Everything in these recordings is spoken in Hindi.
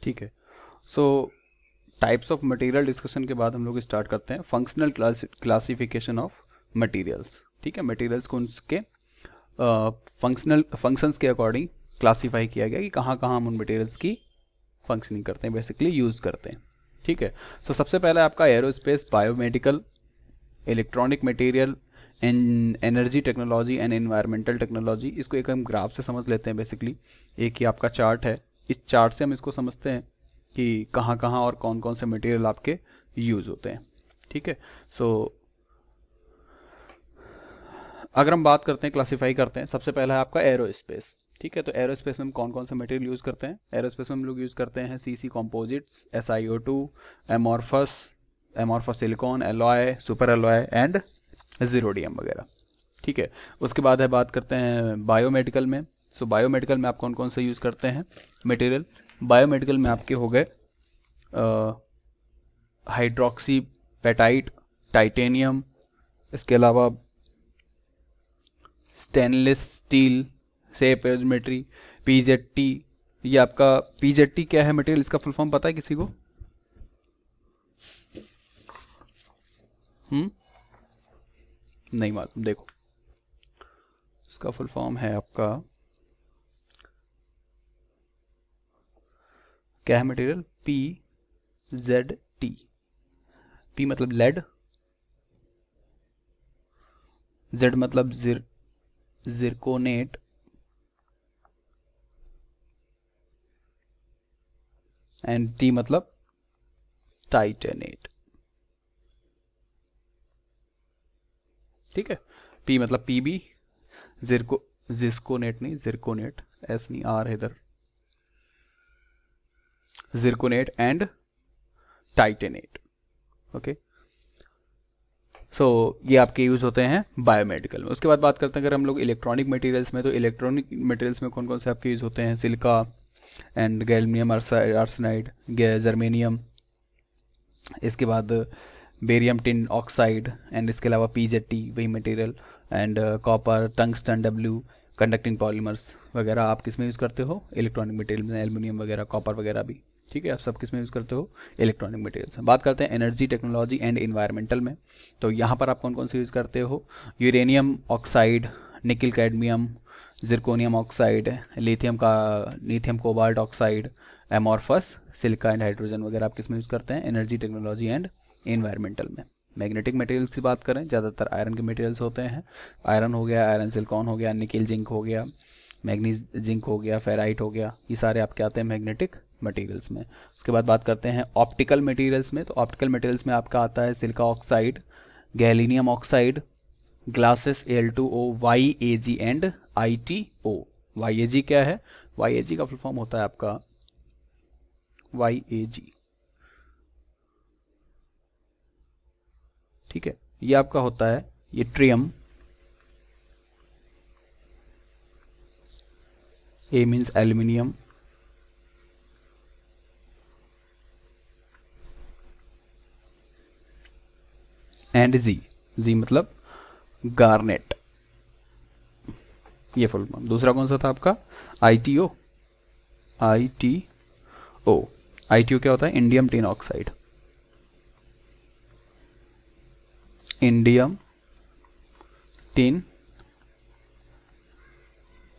ठीक है। सो टाइप्स ऑफ मटेरियल डिस्कशन के बाद हम लोग स्टार्ट करते हैं फंक्शनल क्लासिफिकेशन ऑफ मटेरियल्स। ठीक है, मटेरियल्स को उनके फंक्शंस के अकॉर्डिंग क्लासीफाई किया गया कि कहाँ कहाँ हम उन मटेरियल्स की फंक्शनिंग करते हैं, बेसिकली यूज़ करते हैं। ठीक है। सो सबसे पहले आपका aerospace, biomedical, electronic material, energy technology and environmental technology. इसको एक हम ग्राफ से समझ लेते हैं। बेसिकली एक ही आपका चार्ट है, इस चार्ट से हम इसको समझते हैं कि कहाँ कहाँ और कौन कौन से मटेरियल आपके यूज़ होते हैं। ठीक है। सो अगर हम बात करते हैं, क्लासीफाई करते हैं, सबसे पहला है आपका एरोस्पेस। ठीक है, तो एरोस्पेस में हम कौन कौन से मटेरियल यूज़ करते हैं? एरोस्पेस में हम लोग यूज़ करते हैं CC composites, SiO2, amorphous, amorphous silicon, alloy, super alloy and zerodur वगैरह। ठीक है। उसके बाद है बात करते हैं बायोमेडिकल में। सो बायोमेडिकल में आप कौन कौन से यूज़ करते हैं मटेरियल? बायोमेडिकल में आपके हो गए हाइड्रोक्सी पेटाइट, टाइटेनियम, इसके अलावा स्टेनलेस स्टील, सेप ज्योमेट्री, पीजेटी। ये आपका पीजेटी क्या है मटेरियल, इसका फुल फॉर्म पता है किसी को? नहीं मालूम। देखो, इसका फुल फॉर्म है आपका, क्या है मटेरियल? PZT। पी मतलब लेड, जेड मतलब जिरकोनेट एंड टी मतलब टाइटेनेट। ठीक है। पी मतलब पीबी, जिस्कोनेट नहीं, जिरकोनेट, एस नहीं, आर है इधर, जिरकोनेट एंड टाइटेनेट। ओके। सो ये आपके यूज़ होते हैं बायोमेडिकल में। उसके बाद बात करते हैं अगर हम लोग इलेक्ट्रॉनिक मटेरियल्स में, तो इलेक्ट्रॉनिक मटेरियल्स में कौन कौन से आपके यूज़ होते हैं? सिलिका एंड गैल्मियम आर्सेनाइड, जर्मेनियम, इसके बाद बेरियम टिन ऑक्साइड एंड इसके अलावा पीजेटी वही material, and copper, tungsten, W, conducting polymers वगैरह आप किस में यूज़ करते हो? इलेक्ट्रॉनिक मटेरियल में, एल्युमिनियम वगैरह, कॉपर वगैरह भी। ठीक है, आप सब किस में यूज़ करते हो? इलेक्ट्रॉनिक मटेरियल्स में। बात करते हैं एनर्जी टेक्नोलॉजी एंड इन्वायरमेंटल में, तो यहाँ पर आप कौन कौन से यूज़ करते हो? Uranium oxide, nickel cadmium, zirconium oxide, lithium cobalt oxide, amorphous, silica and hydrogen वगैरह आप किस में यूज़ करते हैं? एनर्जी टेक्नोलॉजी एंड इन्वायरमेंटल में। मैग्नेटिक मटेरियल्स की बात करें, ज़्यादातर आयरन के मटेरियल्स होते हैं। आयरन हो गया, आयरन सिलिकॉन हो गया, निकिल जिंक हो गया, मैग्नीज जिंक हो गया, फेराइट हो गया, ये सारे आपके आते हैं मैग्नेटिक मटेरियल्स में। उसके बाद बात करते हैं ऑप्टिकल मटेरियल्स में, तो ऑप्टिकल मटेरियल्स में आपका आता है silica oxide, gallium oxide, glasses, Al2O, YAG and ITO। YAG क्या है? YAG का फुल फॉर्म होता है आपका YAG। ठीक है, ये आपका होता है yttrium, A means aluminium, and G मतलब गार्नेट, ये फुल फॉर्म। दूसरा कौन सा था आपका? ITO। ITO क्या होता है? Indium tin oxide, indium tin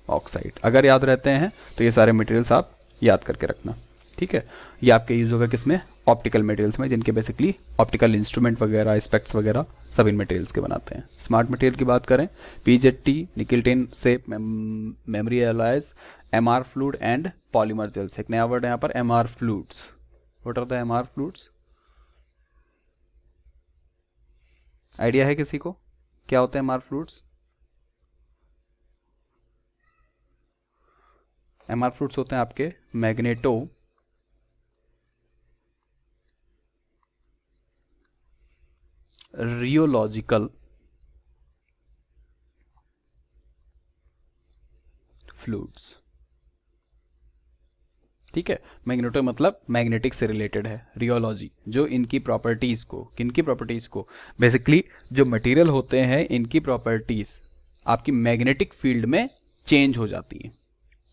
oxide. अगर याद रहते हैं तो ये सारे मटेरियल्स आप याद करके रखना। ठीक है, ये आपके यूज होगा किसमें? ऑप्टिकल मटेरियल्स में, जिनके बेसिकली ऑप्टिकल इंस्ट्रूमेंट वगैरह, स्पेक्ट्स वगैरह सब इन मटेरियल्स के बनाते हैं। स्मार्ट मटेरियल की बात करें, PZT, nickel tin, shape, memory alloys, MR fluid and polymer gels. एक नया वर्ड है यहाँ पर, MR fluids. What are the MR fluids? Idea है किसी को क्या होते हैं MR फ्लूइड्स? MR फ्लूइड्स होते हैं आपके मैग्नेटो रियोलॉजिकल फ्लूइड्स। ठीक है, मैग्नेटो मतलब मैग्नेटिक से रिलेटेड है, रियोलॉजी जो इनकी प्रॉपर्टीज को, किनकी प्रॉपर्टीज को? बेसिकली जो मटेरियल होते हैं इनकी प्रॉपर्टीज आपकी मैग्नेटिक फील्ड में चेंज हो जाती है।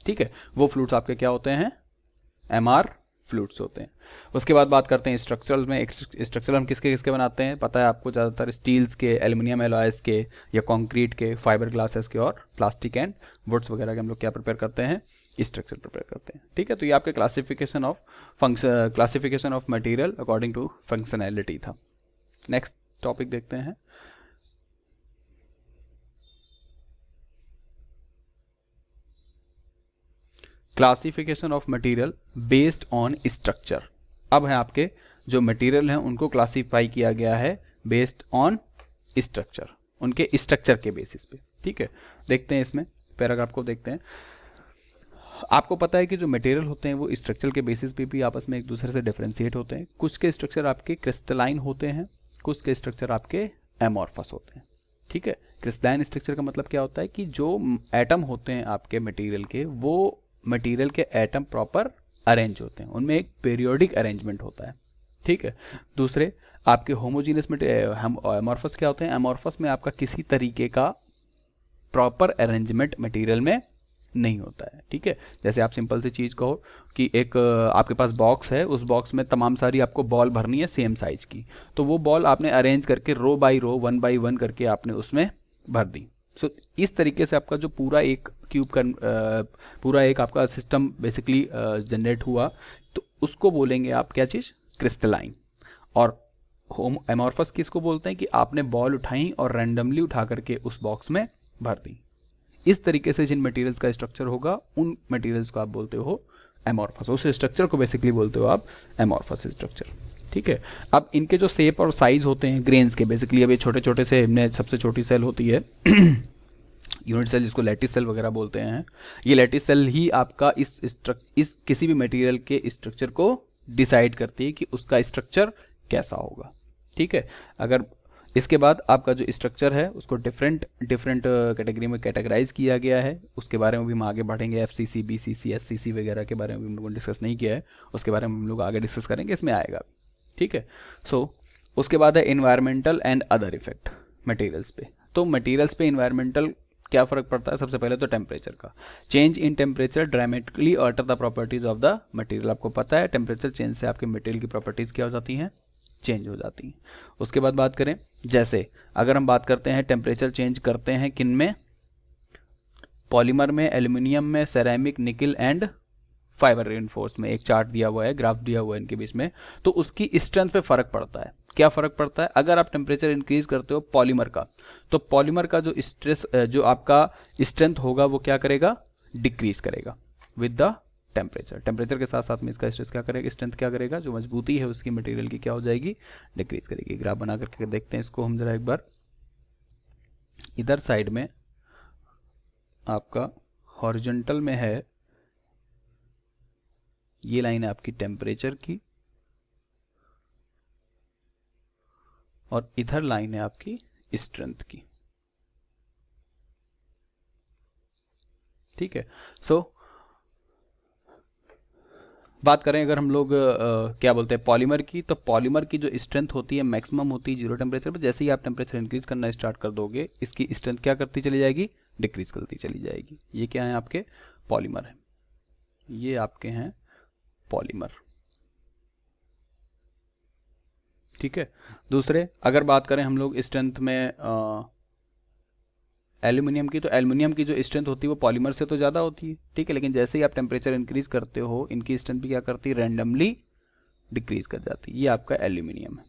ठीक है, वो फ्लूइड्स आपके क्या होते हैं? MR फ्लूइड्स होते हैं। उसके बाद बात करते हैं स्ट्रक्चरल में। स्ट्रक्चर हम किसके किसके बनाते हैं, पता है आपको, ज़्यादातर स्टील्स के, एल्युमिनियम एलॉयज के या कंक्रीट के, फाइबर ग्लासेस के और प्लास्टिक एंड वुड्स वगैरह के हम लोग क्या प्रिपेयर करते हैं, स्ट्रक्चर प्रिपेयर करते हैं। ठीक है, तो ये आपके classification of material according to functionality था। नेक्स्ट टॉपिक देखते हैं। Classification of material based on structure. अब है आपके जो मटेरियल हैं उनको क्लासीफाई किया गया है बेस्ड ऑन स्ट्रक्चर, उनके स्ट्रक्चर के बेसिस पे। ठीक है, देखते हैं इसमें पैराग्राफ को देखते हैं। आपको पता है कि जो मटेरियल होते हैं वो स्ट्रक्चर के बेसिस पे भी आपस में एक दूसरे से डिफरेंशिएट होते हैं। कुछ के स्ट्रक्चर आपके क्रिस्टलाइन होते हैं, कुछ के स्ट्रक्चर आपके एमॉर्फस होते हैं। ठीक है, क्रिस्टलाइन स्ट्रक्चर का मतलब क्या होता है कि जो एटम होते हैं आपके मटेरियल के, वो मटेरियल के एटम प्रॉपर अरेंज होते हैं, उनमें एक पीरियोडिक अरेंजमेंट होता है। ठीक है, दूसरे आपके होमोजीनियस एमॉर्फस क्या होते हैं, एमॉर्फस में आपका किसी तरीके का प्रॉपर अरेंजमेंट मटेरियल में नहीं होता है। ठीक है, जैसे आप सिंपल सी चीज़ कहो कि एक आपके पास बॉक्स है, उस बॉक्स में तमाम सारी आपको बॉल भरनी है सेम साइज की, तो वो बॉल आपने अरेंज करके रो बाई रो, 1 बाई 1 करके आपने उसमें भर दी। सो इस तरीके से आपका जो पूरा एक क्यूब का पूरा एक आपका सिस्टम बेसिकली जनरेट हुआ, तो उसको बोलेंगे आप क्या चीज़, क्रिस्टलाइन। और एमॉर्फस किसको बोलते हैं कि आपने बॉल उठाई और रैंडमली उठा करके उस बॉक्स में भर दी। इस तरीके से जिन मटेरियल्स का स्ट्रक्चर होगा उन मटेरियल्स को आप बोलते हो एमॉर्फस, उस स्ट्रक्चर को बेसिकली बोलते हो आप एमॉर्फस स्ट्रक्चर। ठीक है, अब इनके जो शेप और साइज होते हैं ग्रेन्स के, बेसिकली अब ये छोटे छोटे से, हमने सबसे छोटी सेल होती है यूनिट सेल, जिसको लैटिस सेल वगैरह बोलते हैं। ये लैटिस सेल ही आपका इस किसी भी मटेरियल के स्ट्रक्चर को डिसाइड करती है कि उसका स्ट्रक्चर कैसा होगा। ठीक है, अगर इसके बाद आपका जो स्ट्रक्चर है उसको डिफरेंट कैटेगरी में कैटेगराइज किया गया है, उसके बारे में भी हम आगे बढ़ेंगे। FCC, BCC, SCC वगैरह के बारे में हम लोगों ने डिस्कस नहीं किया है, उसके बारे में हम लोग आगे डिस्कस करेंगे, इसमें आएगा। ठीक है, उसके बाद है environmental and other effect materials पे। तो मटेरियल्स पे इन्वायरमेंटल क्या फर्क पड़ता है, सबसे पहले तो टेम्परेचर का। Change in temperature dramatically alter the properties of the material. आपको पता है टेम्परेचर चेंज से आपके मटेरियल की प्रॉपर्टीज क्या हो जाती हैं, चेंज हो जाती हैं। उसके बाद बात करें, जैसे अगर हम बात करते हैं टेम्परेचर चेंज करते हैं किन में, पॉलीमर में, एल्युमिनियम में, सेरेमिक, निकल एंड फाइबर रेनफोर्स में। एक चार्ट दिया हुआ है, ग्राफ दिया हुआ है इनके बीच में, तो उसकी स्ट्रेंथ पे फर्क पड़ता है। क्या फर्क पड़ता है, अगर आप टेम्परेचर इंक्रीज करते हो पॉलीमर का, तो पॉलीमर का जो जो आपका स्ट्रेंथ होगा वो क्या करेगा, डिक्रीज करेगा विद द टेम्परेचर के साथ साथ में इसका स्ट्रेस क्या करेगा, स्ट्रेंथ क्या करेगा, जो मजबूती है उसकी मटेरियल की क्या हो जाएगी, डिक्रीज करेगी। ग्राफ बना करके देखते हैं इसको हम जरा एक बार। इधर साइड में आपका हॉरिजॉन्टल में है, ये लाइन है आपकी टेम्परेचर की, और इधर लाइन है आपकी स्ट्रेंथ की। ठीक है, बात करें अगर हम लोग क्या बोलते हैं पॉलीमर की, तो पॉलीमर की जो स्ट्रेंथ होती है मैक्सिमम होती है 0 टेम्परेचर पर। जैसे ही आप टेम्परेचर इंक्रीज करना स्टार्ट कर दोगे, इसकी स्ट्रेंथ क्या करती चली जाएगी, डिक्रीज करती चली जाएगी। ये क्या है, आपके पॉलीमर है, ये आपके हैं पॉलीमर। ठीक है, दूसरे अगर बात करें हम लोग स्ट्रेंथ में एल्यूमिनियम की, तो एल्यूमिनियम की जो स्ट्रेंथ होती है वो पॉलीमर से तो ज़्यादा होती है। ठीक है, लेकिन जैसे ही आप टेम्परेचर इंक्रीज करते हो, इनकी स्ट्रेंथ भी क्या करती है, रैंडमली डिक्रीज कर जाती है। ये आपका एल्यूमिनियम है।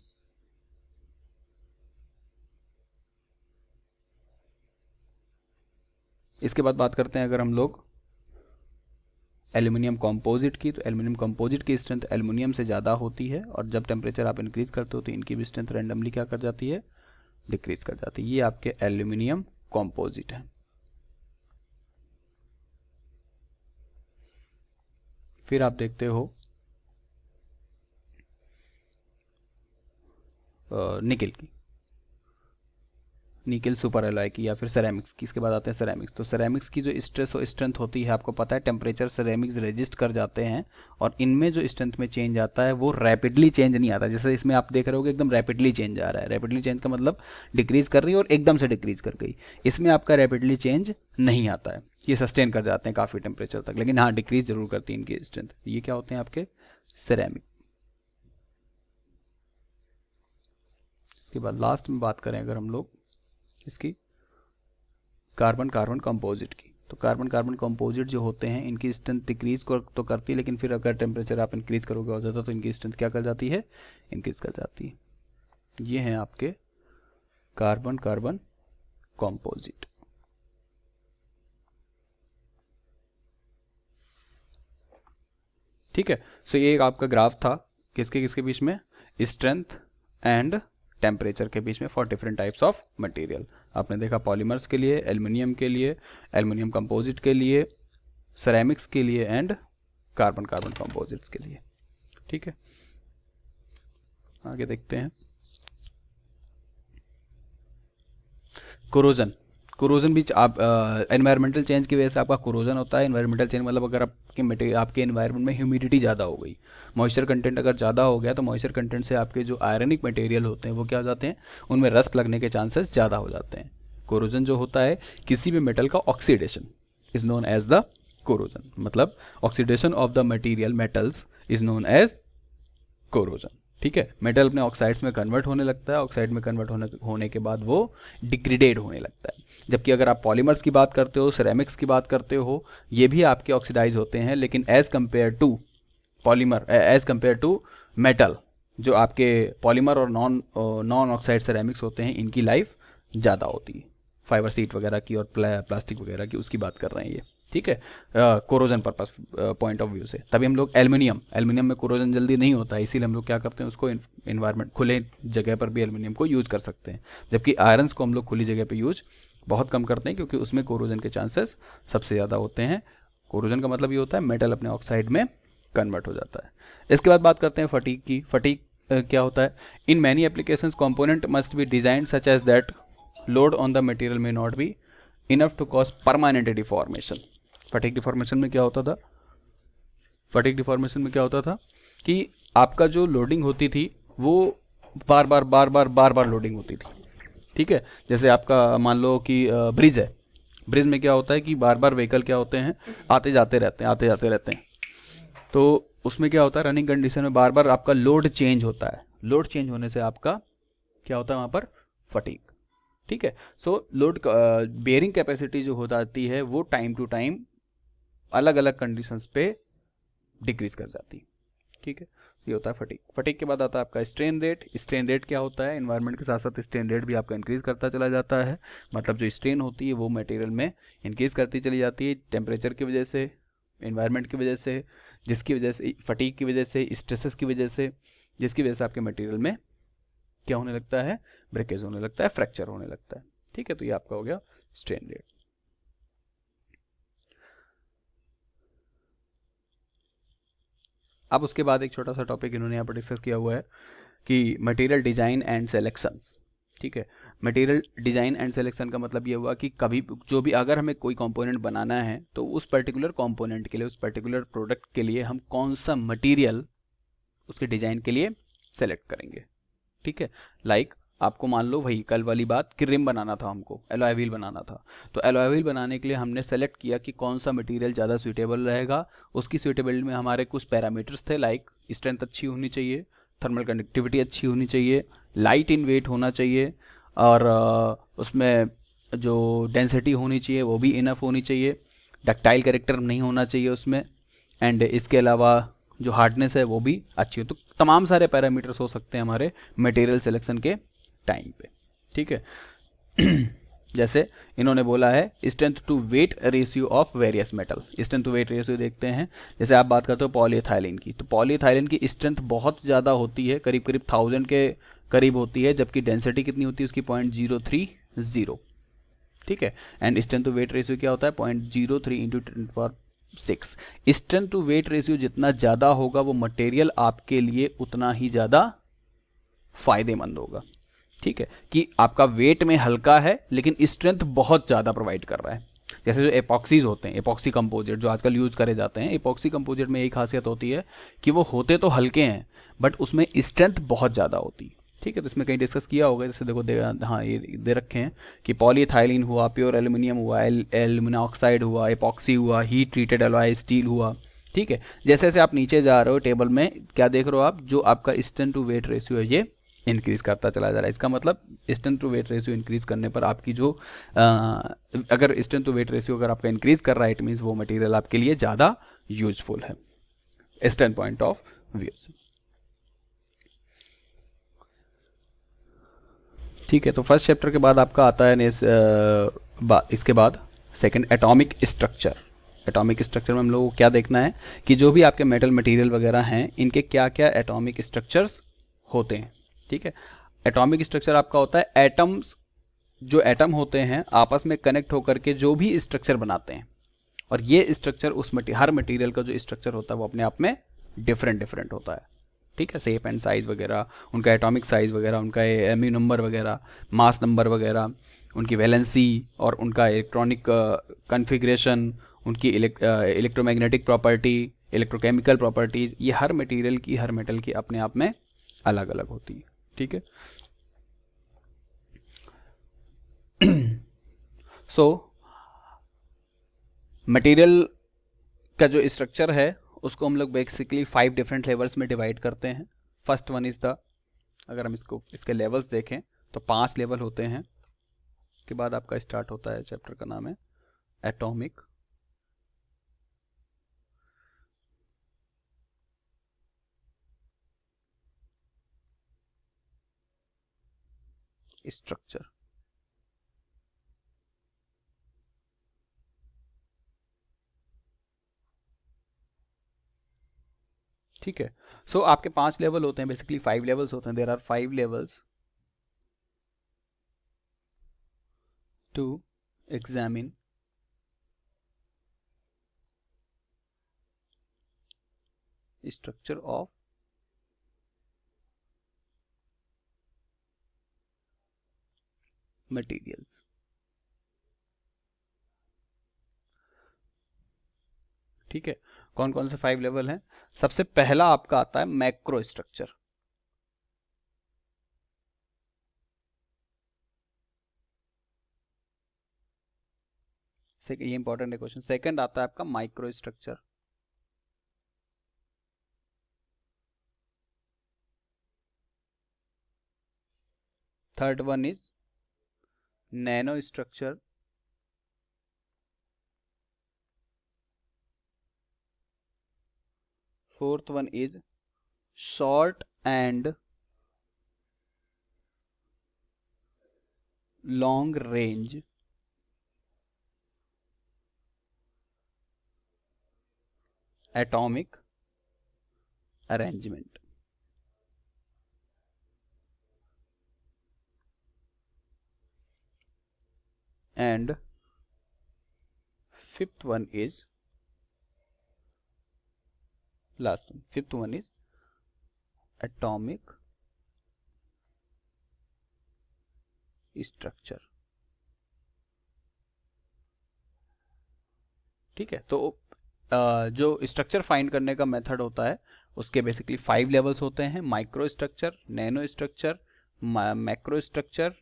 इसके बाद बात करते हैं अगर हम लोग एल्यूमिनियम कंपोजिट की, तो aluminium composite key strength aluminium से ज़्यादा होती है, और जब टेम्परेचर आप इंक्रीज करते हो तो इनकी भी स्ट्रेंथ रैंडमली क्या कर जाती है, डिक्रीज कर जाती है। ये आपके एल्यूमिनियम कंपोजिट है। फिर आप देखते हो निकल की, निकल सुपर एलॉय की, या फिर सेरेमिक्स की। इसके बाद आते हैं सेरेमिक्स। तो सेरेमिक्स की जो स्ट्रेंथ होती है, आपको पता है टेम्परेचर सेरेमिक्स रेजिस्ट कर जाते हैं, और इनमें जो स्ट्रेंथ में चेंज आता है वो रैपिडली चेंज नहीं आता। जैसे इसमें आप देख रहे हो कि एकदम रैपिडली चेंज आ रहा है। रैपिडली चेंज का मतलब डिक्रीज कर रही है और एकदम से डिक्रीज कर गई। इसमें आपका रैपिडली चेंज नहीं आता है, ये सस्टेन कर जाते हैं काफ़ी टेम्परेचर तक, लेकिन हाँ डिक्रीज जरूर करती है इनकी स्ट्रेंथ। ये क्या होते हैं आपके सिरेमिक। इसके बाद लास्ट में बात करें अगर हम लोग इसकी कार्बन कार्बन कंपोजिट की, तो कार्बन कार्बन कंपोजिट जो होते हैं इनकी स्ट्रेंथ डिक्रीज तो करती है, लेकिन फिर अगर टेम्परेचर आप इंक्रीज करोगे और ज़्यादा तो इनकी स्ट्रेंथ क्या कर जाती है, इंक्रीज कर जाती है। ये हैं आपके कार्बन कार्बन कंपोजिट। ठीक है, सो ये एक आपका ग्राफ था किसके किसके बीच में, स्ट्रेंथ एंड टेम्परेचर के बीच में for different types of material. आपने देखा पॉलीमर्स के लिए, एल्युमिनियम के लिए, एल्युमिनियम कंपोजिट के लिए, सेरेमिक्स के लिए एंड कार्बन कार्बन कंपोजिट्स के लिए। ठीक है, आगे देखते हैं। कोरोजन, कोरोजन भी आप एनवायरमेंटल चेंज की वजह से आपका कोरोजन होता है। एनवायरमेंटल चेंज मतलब अगर आपके एनवायरनमेंट में ह्यूमिडिटी ज़्यादा हो गई, मॉइस्चर कंटेंट अगर ज़्यादा हो गया, तो मॉइस्चर कंटेंट से आपके जो आयरनिक मटेरियल होते हैं वो क्या हो जाते हैं, उनमें रस्ट लगने के चांसेस ज़्यादा हो जाते हैं। कोरोजन जो होता है किसी भी मेटल का oxidation is known as the corrosion, मतलब oxidation of the material metals is known as corrosion. ठीक है, मेटल अपने ऑक्साइड्स में कन्वर्ट होने लगता है, ऑक्साइड में कन्वर्ट होने के बाद वो डिग्रेडेड होने लगता है। जबकि अगर आप पॉलीमर्स की बात करते हो, सिरेमिक्स की बात करते हो, ये भी आपके ऑक्सीडाइज होते हैं, लेकिन as compare to polymer, as compare to metal, जो आपके पॉलीमर और नॉन ऑक्साइड सिरेमिक्स होते हैं, इनकी लाइफ ज़्यादा होती है। फाइबर सीट वगैरह की और प्लास्टिक वगैरह की उसकी बात कर रहे हैं ये। ठीक है, corrosion purpose point of view से। तभी हम लोग एल्युमिनियम में कोरोजन जल्दी नहीं होता है, इसीलिए हम लोग क्या करते हैं, उसको इन्वायरमेंट खुले जगह पर भी एल्युमिनियम को यूज कर सकते हैं। जबकि आयरन्स को हम लोग खुली जगह पे यूज बहुत कम करते हैं, क्योंकि उसमें कोरोजन के चांसेस सबसे ज़्यादा होते हैं। कोरोजन का मतलब ये होता है मेटल अपने ऑक्साइड में कन्वर्ट हो जाता है। इसके बाद बात करते हैं फटीग की। फटीग क्या होता है, in many applications component must be design such as that load on the material may not be enough to cause permanent deformation. Fatigue deformation में क्या होता था, फटीग डिफॉर्मेशन में क्या होता था कि आपका जो लोडिंग होती थी वो बार बार लोडिंग होती थी। ठीक है, जैसे आपका मान लो कि ब्रिज है, ब्रिज में क्या होता है कि बार बार व्हीकल क्या होते हैं, आते जाते रहते हैं। तो उसमें क्या होता है, रनिंग कंडीशन में बार बार आपका लोड चेंज होता है। लोड चेंज होने से आपका क्या होता है वहाँ पर, फटीग। ठीक है, सो लोड बेयरिंग कैपेसिटी जो हो जाती है वो टाइम टू टाइम अलग अलग कंडीशंस पे डिक्रीज कर जाती है। ठीक है, ये होता है फटीग। फटीग के बाद आता है आपका स्ट्रेन रेट। स्ट्रेन रेट क्या होता है, एनवायरनमेंट के साथ साथ स्ट्रेन रेट भी आपका इंक्रीज करता चला जाता है। मतलब जो स्ट्रेन होती है वो मटेरियल में इंक्रीज करती चली जाती है, टेम्परेचर की वजह से, एनवायरनमेंट की वजह से, जिसकी वजह से फटीग की वजह से, स्ट्रेसेस की वजह से, जिसकी वजह से आपके मटेरियल में क्या होने लगता है, ब्रेकेज होने लगता है, फ्रैक्चर होने लगता है। ठीक है, तो ये आपका हो गया स्ट्रेन रेट। अब उसके बाद एक छोटा सा टॉपिक इन्होंने यहाँ पर डिस्कस किया हुआ है कि मटेरियल डिजाइन एंड सेलेक्शंस। ठीक है, मटेरियल डिजाइन एंड सिलेक्शन का मतलब ये हुआ कि कभी जो भी अगर हमें कोई कंपोनेंट बनाना है तो उस पर्टिकुलर कंपोनेंट के लिए, उस पर्टिकुलर प्रोडक्ट के लिए हम कौन सा मटेरियल उसके डिजाइन के लिए सेलेक्ट करेंगे। ठीक है, लाइक आपको मान लो वही कल वाली बात कि रिम बनाना था, हमको एलॉय व्हील बनाना था, तो एलॉय व्हील बनाने के लिए हमने सेलेक्ट किया कि कौन सा मटेरियल ज़्यादा सूटेबल रहेगा। उसकी सूटेबिलिटी में हमारे कुछ पैरामीटर्स थे, लाइक स्ट्रेंथ अच्छी होनी चाहिए, थर्मल कंडक्टिविटी अच्छी होनी चाहिए, लाइट इन वेट होना चाहिए, और उसमें जो डेंसिटी होनी चाहिए वो भी इनफ होनी चाहिए, डक्टाइल कैरेक्टर नहीं होना चाहिए उसमें, एंड इसके अलावा जो हार्डनेस है वो भी अच्छी हो। तो तमाम सारे पैरामीटर्स हो सकते हैं हमारे मटेरियल सिलेक्शन के टाइम पे। ठीक है जैसे इन्होंने बोला है strength to weight ratio of various metal. Strength to weight ratio देखते हैं, जैसे आप बात करते हो पॉलीइथाइलिन की, तो पॉलीइथाइलिन की स्ट्रेंथ बहुत ज़्यादा होती है, करीब 1000 के करीब होती है, जबकि डेंसिटी कितनी होती है उसकी 0.030। ठीक है, and strength to weight ratio क्या होता है 0.03 × 10⁶। स्ट्रेंथ टू वेट रेशियो जितना ज़्यादा होगा वो मटेरियल आपके लिए उतना ही ज़्यादा फायदेमंद होगा। ठीक है, कि आपका वेट में हल्का है लेकिन स्ट्रेंथ बहुत ज़्यादा प्रोवाइड कर रहा है। जैसे जो एपॉक्सीज होते हैं, एपॉक्सी कंपोजिट जो आजकल यूज करे जाते हैं, एपॉक्सी कंपोजिट में एक खासियत होती है कि वो होते तो हल्के हैं बट उसमें स्ट्रेंथ बहुत ज़्यादा होती है। ठीक है, तो इसमें कहीं डिस्कस किया होगा, जैसे देखो हाँ ये दे रखे हैं कि पॉलीइथाइलिन हुआ, प्योर एल्यूमिनियम हुआ, एल्यूमिना ऑक्साइड हुआ, एपॉक्सी हुआ, हीट ट्रीटेड एलॉय स्टील हुआ, ठीक है। जैसे जैसे आप नीचे जा रहे हो टेबल में, क्या देख रहे हो आप, जो आपका स्ट्रेंथ टू वेट रेशियो है ये इंक्रीज करता चला जा रहा है। इसका मतलब strength to weight ratio increase करने पर आपकी जो अगर स्ट्रेंथ टू वेट रेशियो अगर आपका इंक्रीज कर रहा है, इट मीन्स वो मटेरियल आपके लिए ज़्यादा यूजफुल है स्टैंड पॉइंट ऑफ व्यू से। ठीक है, तो फर्स्ट चैप्टर के बाद आपका आता है इसके बाद second atomic structure. Atomic structure में हम लोगों को क्या देखना है कि जो भी आपके मेटल मटेरियल वगैरह हैं इनके क्या क्या एटॉमिक स्ट्रक्चर्स होते हैं। ठीक है, एटॉमिक स्ट्रक्चर आपका होता है एटम्स, जो एटम होते हैं आपस में कनेक्ट होकर के जो भी स्ट्रक्चर बनाते हैं, और ये स्ट्रक्चर उस हर मटेरियल का जो स्ट्रक्चर होता है वो अपने आप में डिफरेंट डिफरेंट होता है। ठीक है, शेप एंड साइज वगैरह, उनका एटॉमिक साइज वगैरह, उनका एमयू नंबर वगैरह, मास नंबर वगैरह, उनकी वैलेंसी और उनका इलेक्ट्रॉनिक कॉन्फ़िगरेशन, उनकी इलेक्ट्रोमैग्नेटिक प्रॉपर्टी, इलेक्ट्रोकेमिकल प्रॉपर्टीज, ये हर मटेरियल की, हर मेटल की अपने आप में अलग अलग होती है। ठीक है, सो मटेरियल का जो स्ट्रक्चर है उसको हम लोग बेसिकली 5 डिफरेंट लेवल्स में डिवाइड करते हैं। फर्स्ट वन इज द, अगर हम इसके लेवल्स देखें तो 5 लेवल होते हैं। उसके बाद आपका स्टार्ट होता है, चैप्टर का नाम है एटॉमिक स्ट्रक्चर। ठीक है, सो आपके 5 लेवल होते हैं, बेसिकली 5 लेवल्स होते हैं। There are 5 levels to examine structure of materials. ठीक है, कौन कौन से 5 लेवल हैं? सबसे पहला आपका आता है मैक्रो स्ट्रक्चर। ये इंपॉर्टेंट है क्वेश्चन। सेकंड आता है आपका micro structure. Third one is nano structure. Fourth one is short and long range atomic arrangement. And fifth one is last one, fifth one is atomic structure. ठीक है, तो जो स्ट्रक्चर फाइंड करने का मेथड होता है उसके बेसिकली 5 लेवल्स होते हैं। Micro structure, nano structure, macro structure,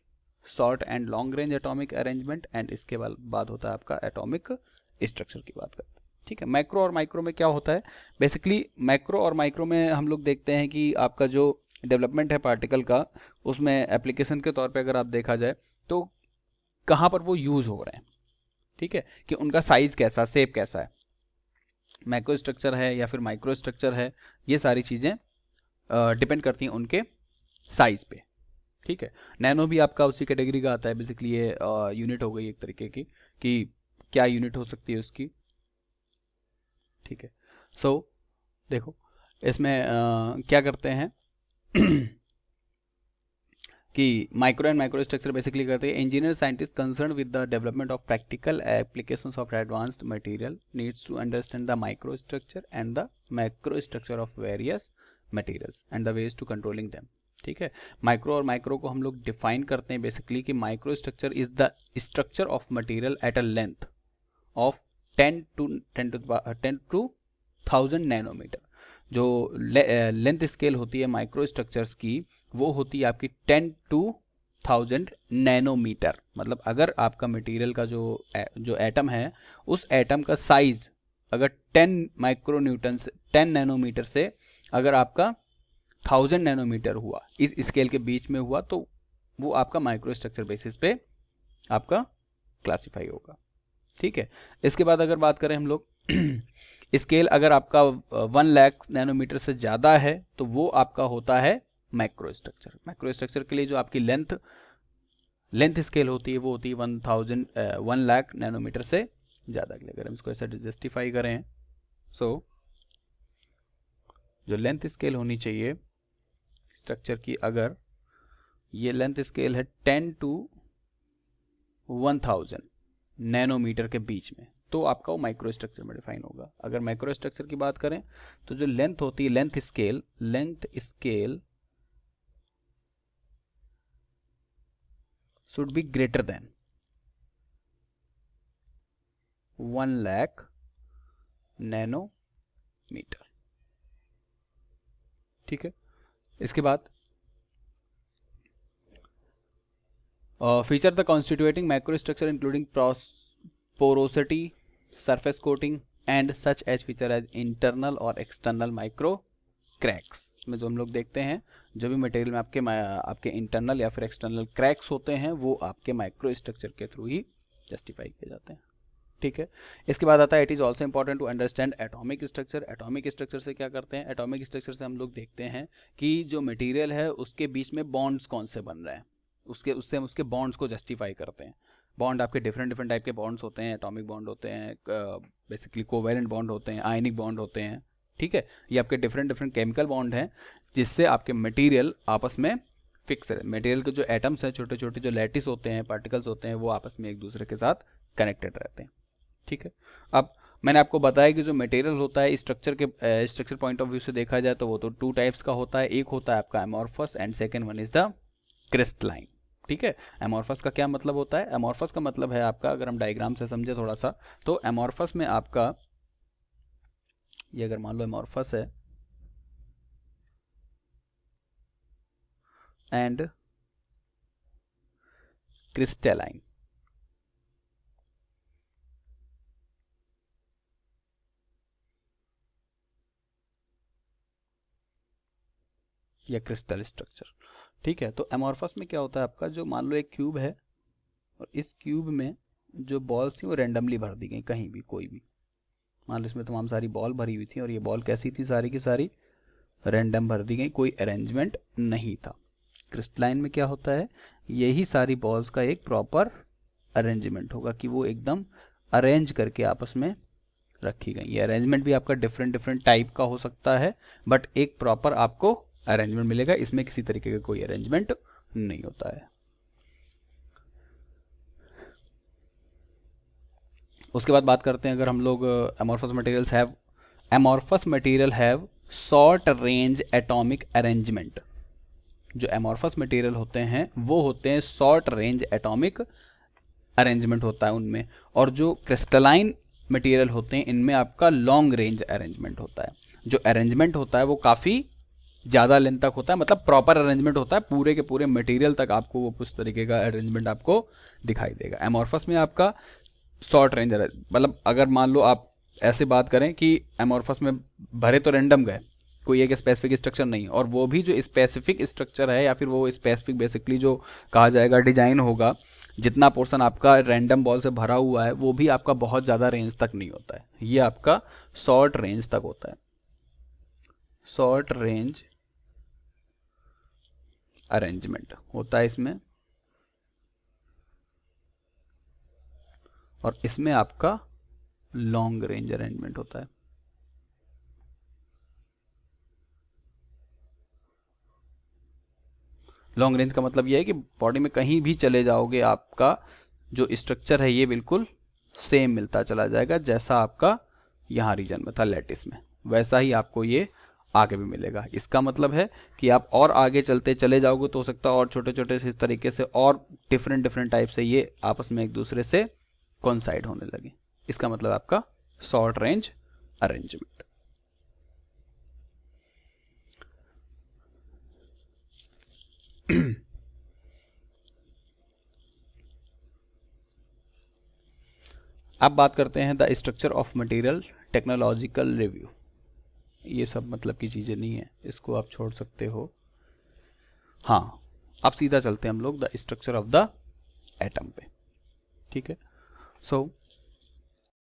short and long range atomic arrangement, and इसके बाद होता है आपका एटॉमिक स्ट्रक्चर की बात करते हैं। ठीक है, मैक्रो और माइक्रो में क्या होता है? बेसिकली मैक्रो और माइक्रो में हम लोग देखते हैं कि आपका जो डेवलपमेंट है पार्टिकल का, उसमें एप्लीकेशन के तौर पे अगर आप देखा जाए तो कहाँ पर वो यूज़ हो रहे हैं। ठीक है, कि उनका साइज कैसा, शेप कैसा है, मैक्रो स्ट्रक्चर है या फिर माइक्रो स्ट्रक्चर है, ये सारी चीज़ें डिपेंड करती हैं उनके साइज पे। ठीक है, नैनो भी आपका उसी कैटेगरी का आता है। बेसिकली ये यूनिट हो गई एक तरीके की, कि क्या यूनिट हो सकती है उसकी। ठीक है, सो देखो इसमें क्या करते हैं कि micro and micro structure basically करते हैं engineer scientist concern with the development of practical applications of advanced material needs to understand the micro structure and the macro structure of various materials and the ways to controlling them. ठीक है, माइक्रो और माइक्रो को हम लोग डिफाइन करते हैं बेसिकली कि micro structure is the structure of material at a length of 10 to 1000 nanometer. जो लेंथ स्केल होती है माइक्रो स्ट्रक्चर्स की, वो होती है आपकी 10 to 1000 नैनोमीटर। मतलब अगर आपका मटेरियल का जो एटम है, उस एटम का साइज अगर 10 माइक्रोन्यूटन से 10 नैनोमीटर से अगर आपका 1000 नैनोमीटर हुआ, इस स्केल के बीच में हुआ, तो वो आपका माइक्रो स्ट्रक्चर बेसिस पे आपका क्लासिफाई होगा। ठीक है। इसके बाद अगर बात करें हम लोग स्केल अगर आपका 1 लाख नैनोमीटर से ज़्यादा है तो वो आपका होता है माइक्रो स्ट्रक्चर। माइक्रो स्ट्रक्चर के लिए जो आपकी लेंथ स्केल होती है वो होती है 1 लाख नैनोमीटर से ज़्यादा के लिए। अगर हम इसको ऐसा जस्टिफाई करें, सो जो लेंथ स्केल होनी चाहिए स्ट्रक्चर की, अगर ये लेंथ स्केल है 10 to 1000 नैनोमीटर के बीच में, तो आपका वो माइक्रो स्ट्रक्चर में डिफाइन होगा। अगर माइक्रो स्ट्रक्चर की बात करें तो जो लेंथ होती है, length scale should be greater than 1 lakh nanometer. ठीक है। इसके बाद feature the constituting micro structure including porosity, surface coating and such as feature as internal और एक्सटर्नल माइक्रो क्रैक्स। में जो हम लोग देखते हैं, जो भी मटेरियल में आपके इंटरनल या फिर एक्सटर्नल क्रैक्स होते हैं वो आपके माइक्रो स्ट्रक्चर के थ्रू ही जस्टिफाई किए जाते हैं। ठीक है। इसके बाद आता है it is also important to understand atomic structure. Atomic structure से क्या करते हैं? एटॉमिक स्ट्रक्चर से हम लोग देखते हैं कि जो मटेरियल है उसके बीच में बॉन्ड्स कौन से बन रहे हैं, उससे हम उसके बॉन्ड्स को जस्टिफाई करते हैं। बॉन्ड आपके डिफरेंट टाइप के बॉन्ड्स होते हैं, एटॉमिक बॉन्ड होते हैं, बेसिकली कोवेलेंट बॉन्ड होते हैं, आयनिक बॉन्ड होते हैं। ठीक है। ये आपके डिफरेंट केमिकल बॉन्ड हैं जिससे आपके मटेरियल आपस में फिक्स है। मटेरियल के जो एटम्स हैं, छोटे छोटे जो लैटिस होते हैं, पार्टिकल्स होते हैं, वो आपस में एक दूसरे के साथ कनेक्टेड रहते हैं। ठीक है। अब मैंने आपको बताया कि जो मटेरियल होता है स्ट्रक्चर पॉइंट ऑफ व्यू से देखा जाए तो वो तो 2 टाइप्स का होता है। एक होता है आपका amorphous and second one is the crystalline. ठीक है। एमॉर्फस का क्या मतलब होता है? एमॉर्फस का मतलब है आपका, अगर हम डायग्राम से समझे थोड़ा सा, तो एमॉर्फस में आपका ये अगर मान लो एमॉर्फस है एंड क्रिस्टलाइन, या क्रिस्टल स्ट्रक्चर। ठीक है। तो एमॉर्फस में क्या होता है आपका, जो मान लो एक क्यूब है और इस क्यूब में जो बॉल्स थी वो रैंडमली भर दी गई, कहीं भी कोई भी, मान लो इसमें तमाम सारी बॉल भरी हुई थी और ये बॉल कैसी थी, सारी की सारी रैंडम भर दी गई, कोई अरेंजमेंट नहीं था। क्रिस्टलाइन में क्या होता है, यही सारी बॉल्स का एक प्रॉपर अरेंजमेंट होगा कि वो एकदम अरेंज करके आपस में रखी गई। ये अरेंजमेंट भी आपका डिफरेंट टाइप का हो सकता है, बट एक प्रॉपर आपको अरेंजमेंट मिलेगा। इसमें किसी तरीके का कोई अरेंजमेंट नहीं होता है। उसके बाद बात करते हैं, अगर हम लोग amorphous material have short range atomic arrangement. जो एमॉर्फस मटेरियल होते हैं वो होते हैं शॉर्ट रेंज एटॉमिक अरेंजमेंट होता है उनमें, और जो क्रिस्टलाइन मटेरियल होते हैं इनमें आपका लॉन्ग रेंज अरेंजमेंट होता है। जो अरेंजमेंट होता है वो काफ़ी ज़्यादा लेंथ तक होता है, मतलब प्रॉपर अरेंजमेंट होता है, पूरे के पूरे मटेरियल तक आपको वो कुछ तरीके का अरेंजमेंट आपको दिखाई देगा। एमॉर्फस में आपका शॉर्ट रेंज, मतलब अगर मान लो आप ऐसे बात करें कि एमॉर्फस में भरे तो रैंडम गए, कोई एक स्पेसिफिक स्ट्रक्चर नहीं, और वो भी जो स्पेसिफिक स्ट्रक्चर है या फिर वो स्पेसिफिक बेसिकली जो कहा जाएगा डिजाइन होगा, जितना पोर्शन आपका रैंडम बॉल से भरा हुआ है वो भी आपका बहुत ज़्यादा रेंज तक नहीं होता है, ये आपका शॉर्ट रेंज तक होता है। शॉर्ट रेंज अरेंजमेंट होता है इसमें, और इसमें आपका लॉन्ग रेंज अरेंजमेंट होता है। लॉन्ग रेंज का मतलब यह है कि बॉडी में कहीं भी चले जाओगे आपका जो स्ट्रक्चर है ये बिल्कुल सेम मिलता चला जाएगा, जैसा आपका यहाँ रीजन में था लैटिस में, वैसा ही आपको ये आगे भी मिलेगा। इसका मतलब है कि आप और आगे चलते चले जाओगे तो हो सकता है और छोटे छोटे से इस तरीके से और डिफरेंट टाइप से ये आपस में एक दूसरे से कोइंसाइड होने लगे। इसका मतलब आपका शॉर्ट रेंज अरेंजमेंट। अब बात करते हैं the structure of material technological review. ये सब मतलब की चीज़ें नहीं है, इसको आप छोड़ सकते हो। हाँ, अब सीधा चलते हैं हम लोग the structure of the atom पे। ठीक है, सो